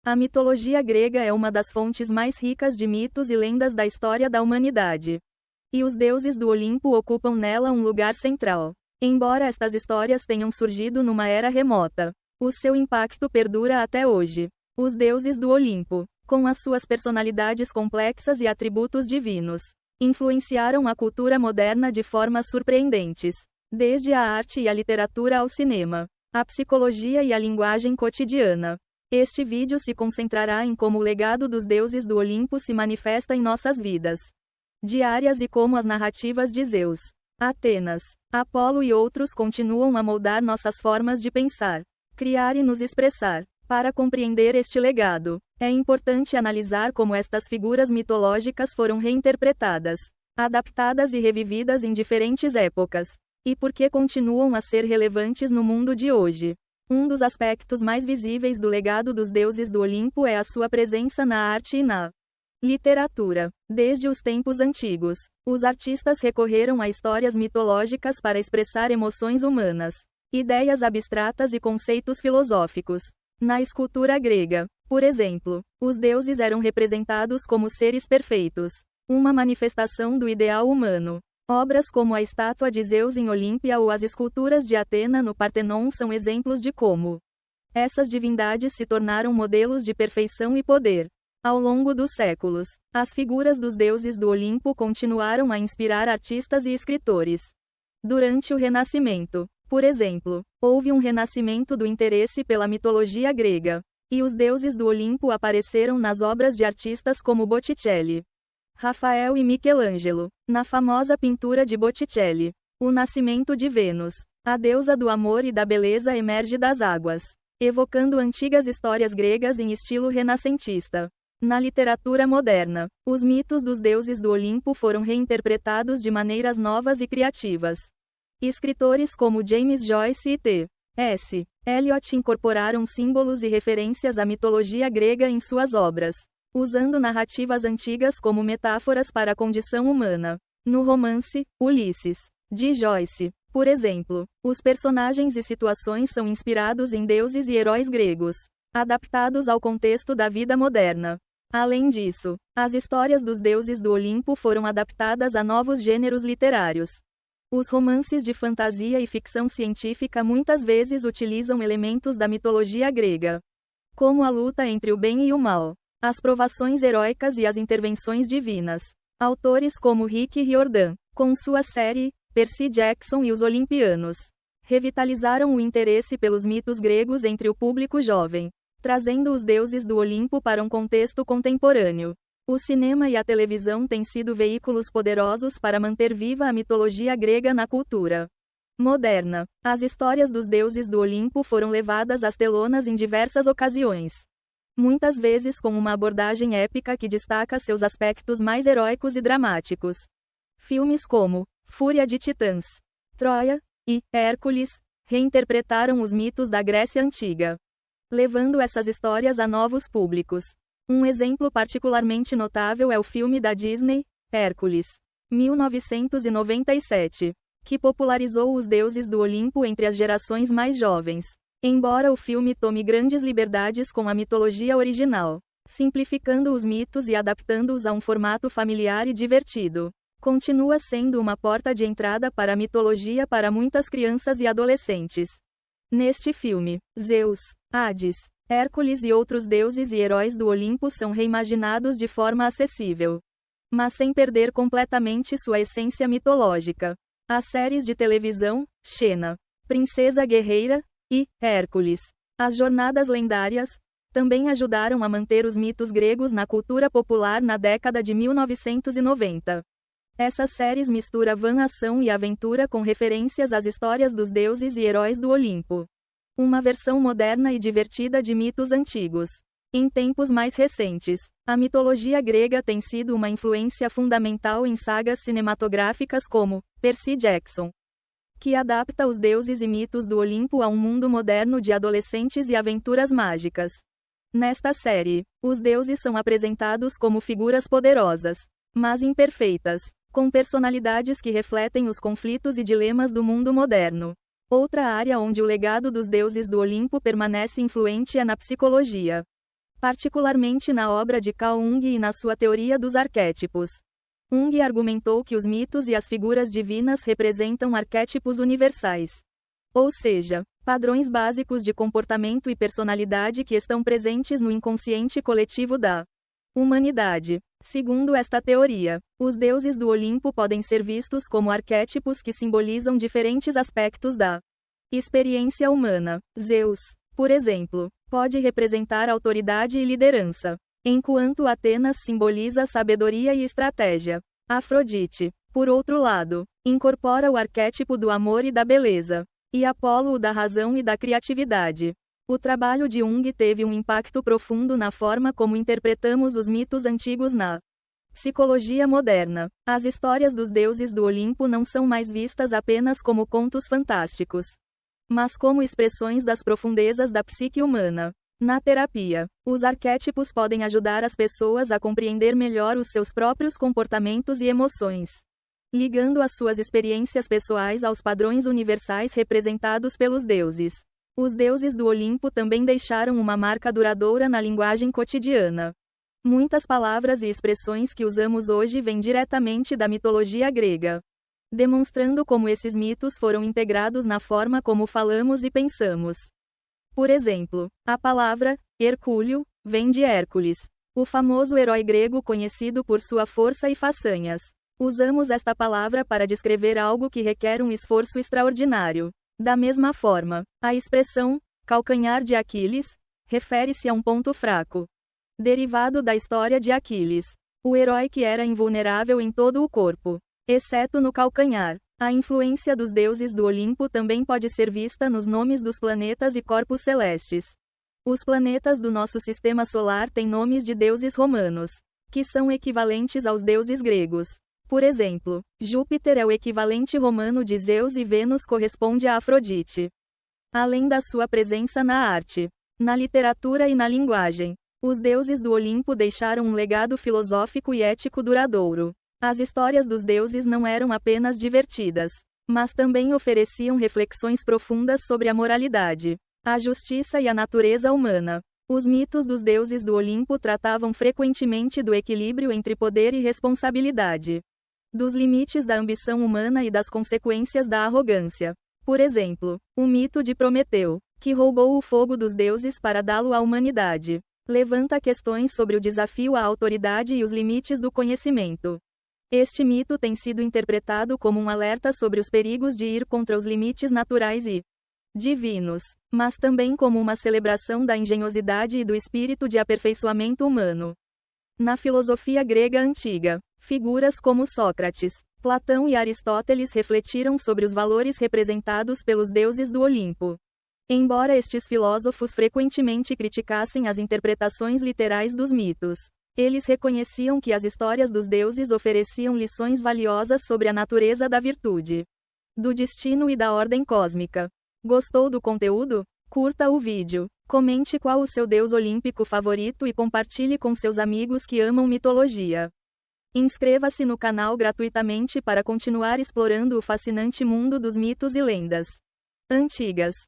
A mitologia grega é uma das fontes mais ricas de mitos e lendas da história da humanidade. E os deuses do Olimpo ocupam nela um lugar central. Embora estas histórias tenham surgido numa era remota, o seu impacto perdura até hoje. Os deuses do Olimpo, com as suas personalidades complexas e atributos divinos, influenciaram a cultura moderna de formas surpreendentes, desde a arte e a literatura ao cinema, a psicologia e a linguagem cotidiana. Este vídeo se concentrará em como o legado dos deuses do Olimpo se manifesta em nossas vidas diárias e como as narrativas de Zeus, Atenas, Apolo e outros continuam a moldar nossas formas de pensar, criar e nos expressar. Para compreender este legado, é importante analisar como estas figuras mitológicas foram reinterpretadas, adaptadas e revividas em diferentes épocas, e por que continuam a ser relevantes no mundo de hoje. Um dos aspectos mais visíveis do legado dos deuses do Olimpo é a sua presença na arte e na literatura. Desde os tempos antigos, os artistas recorreram a histórias mitológicas para expressar emoções humanas, ideias abstratas e conceitos filosóficos. Na escultura grega, por exemplo, os deuses eram representados como seres perfeitos, uma manifestação do ideal humano. Obras como a estátua de Zeus em Olímpia ou as esculturas de Atena no Partenon são exemplos de como essas divindades se tornaram modelos de perfeição e poder. Ao longo dos séculos, as figuras dos deuses do Olimpo continuaram a inspirar artistas e escritores. Durante o Renascimento, por exemplo, houve um renascimento do interesse pela mitologia grega, e os deuses do Olimpo apareceram nas obras de artistas como Botticelli, Rafael e Michelangelo. Na famosa pintura de Botticelli, o nascimento de Vênus, a deusa do amor e da beleza, emerge das águas, evocando antigas histórias gregas em estilo renascentista. Na literatura moderna, os mitos dos deuses do Olimpo foram reinterpretados de maneiras novas e criativas. Escritores como James Joyce e T.S. Eliot incorporaram símbolos e referências à mitologia grega em suas obras, usando narrativas antigas como metáforas para a condição humana. No romance Ulisses, de Joyce, por exemplo, os personagens e situações são inspirados em deuses e heróis gregos, adaptados ao contexto da vida moderna. Além disso, as histórias dos deuses do Olimpo foram adaptadas a novos gêneros literários. Os romances de fantasia e ficção científica muitas vezes utilizam elementos da mitologia grega, como a luta entre o bem e o mal, as provações heróicas e as intervenções divinas. Autores como Rick Riordan, com sua série Percy Jackson e os Olimpianos, revitalizaram o interesse pelos mitos gregos entre o público jovem, trazendo os deuses do Olimpo para um contexto contemporâneo. O cinema e a televisão têm sido veículos poderosos para manter viva a mitologia grega na cultura moderna. As histórias dos deuses do Olimpo foram levadas às telonas em diversas ocasiões, muitas vezes com uma abordagem épica que destaca seus aspectos mais heróicos e dramáticos. Filmes como Fúria de Titãs, Troia e Hércules reinterpretaram os mitos da Grécia Antiga, levando essas histórias a novos públicos. Um exemplo particularmente notável é o filme da Disney, Hércules, 1997, que popularizou os deuses do Olimpo entre as gerações mais jovens. Embora o filme tome grandes liberdades com a mitologia original, simplificando os mitos e adaptando-os a um formato familiar e divertido, continua sendo uma porta de entrada para a mitologia para muitas crianças e adolescentes. Neste filme, Zeus, Hades, Hércules e outros deuses e heróis do Olimpo são reimaginados de forma acessível, mas sem perder completamente sua essência mitológica. As séries de televisão, Xena, Princesa Guerreira e Hércules, As Jornadas Lendárias, também ajudaram a manter os mitos gregos na cultura popular na década de 1990. Essas séries misturam ação e aventura com referências às histórias dos deuses e heróis do Olimpo. Uma versão moderna e divertida de mitos antigos. Em tempos mais recentes, a mitologia grega tem sido uma influência fundamental em sagas cinematográficas como Percy Jackson, que adapta os deuses e mitos do Olimpo a um mundo moderno de adolescentes e aventuras mágicas. Nesta série, os deuses são apresentados como figuras poderosas, mas imperfeitas, com personalidades que refletem os conflitos e dilemas do mundo moderno. Outra área onde o legado dos deuses do Olimpo permanece influente é na psicologia. particularmente na obra de Carl Jung e na sua teoria dos arquétipos. Jung argumentou que os mitos e as figuras divinas representam arquétipos universais. Ou seja, padrões básicos de comportamento e personalidade que estão presentes no inconsciente coletivo da humanidade. Segundo esta teoria, os deuses do Olimpo podem ser vistos como arquétipos que simbolizam diferentes aspectos da experiência humana. Zeus, por exemplo, pode representar autoridade e liderança, enquanto Atenas simboliza sabedoria e estratégia. Afrodite, por outro lado, incorpora o arquétipo do amor e da beleza, e Apolo o da razão e da criatividade. O trabalho de Jung teve um impacto profundo na forma como interpretamos os mitos antigos na psicologia moderna. As histórias dos deuses do Olimpo não são mais vistas apenas como contos fantásticos, mas como expressões das profundezas da psique humana. Na terapia, os arquétipos podem ajudar as pessoas a compreender melhor os seus próprios comportamentos e emoções, ligando as suas experiências pessoais aos padrões universais representados pelos deuses. Os deuses do Olimpo também deixaram uma marca duradoura na linguagem cotidiana. Muitas palavras e expressões que usamos hoje vêm diretamente da mitologia grega, demonstrando como esses mitos foram integrados na forma como falamos e pensamos. Por exemplo, a palavra Hercúleo vem de Hércules, o famoso herói grego conhecido por sua força e façanhas. Usamos esta palavra para descrever algo que requer um esforço extraordinário. Da mesma forma, a expressão calcanhar de Aquiles refere-se a um ponto fraco, derivado da história de Aquiles, o herói que era invulnerável em todo o corpo, exceto no calcanhar. A influência dos deuses do Olimpo também pode ser vista nos nomes dos planetas e corpos celestes. Os planetas do nosso sistema solar têm nomes de deuses romanos, que são equivalentes aos deuses gregos. Por exemplo, Júpiter é o equivalente romano de Zeus e Vênus corresponde a Afrodite. Além da sua presença na arte, na literatura e na linguagem, os deuses do Olimpo deixaram um legado filosófico e ético duradouro. As histórias dos deuses não eram apenas divertidas, mas também ofereciam reflexões profundas sobre a moralidade, a justiça e a natureza humana. Os mitos dos deuses do Olimpo tratavam frequentemente do equilíbrio entre poder e responsabilidade, dos limites da ambição humana e das consequências da arrogância. Por exemplo, o mito de Prometeu, que roubou o fogo dos deuses para dá-lo à humanidade, levanta questões sobre o desafio à autoridade e os limites do conhecimento. Este mito tem sido interpretado como um alerta sobre os perigos de ir contra os limites naturais e divinos, mas também como uma celebração da engenhosidade e do espírito de aperfeiçoamento humano. Na filosofia grega antiga, figuras como Sócrates, Platão e Aristóteles refletiram sobre os valores representados pelos deuses do Olimpo. Embora estes filósofos frequentemente criticassem as interpretações literais dos mitos, eles reconheciam que as histórias dos deuses ofereciam lições valiosas sobre a natureza da virtude, do destino e da ordem cósmica. Gostou do conteúdo? Curta o vídeo, comente qual o seu deus olímpico favorito e compartilhe com seus amigos que amam mitologia. Inscreva-se no canal gratuitamente para continuar explorando o fascinante mundo dos mitos e lendas antigas.